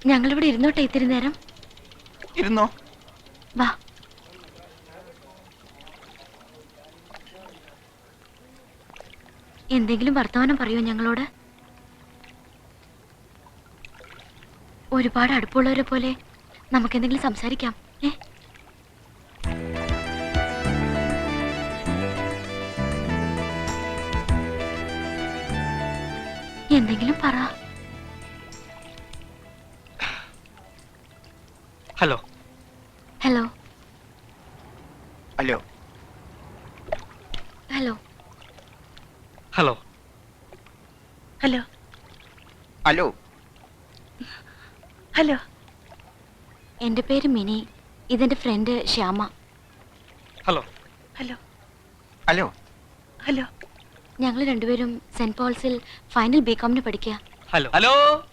ഞങ്ങളിവിടെ ഇരുന്നോട്ടെ ഇത്തിരി നേരം. ഇരുന്നോ. വാ. എന്തെങ്കിലും വർത്തമാനം പറയൂ ഞങ്ങളോട്. ഒരുപാട് അടുപ്പമുള്ളവരെ പോലെ നമുക്കെന്തെങ്കിലും സംസാരിക്കാം. എന്തെങ്കിലും പറ. Hello. Hello. Hello. Hello. Hello. Hello. Hello. Hello. എന്റെ പേര് മിനി. ഇതെന്റെ friend Shyama. Hello. Hello. Hello. Hello. ഞങ്ങൾ രണ്ടുപേരും സെന്റ് പോൾസിൽ ഫൈനൽ ബികോമിന് പഠിക്കുക. ഹലോ. ഹലോ.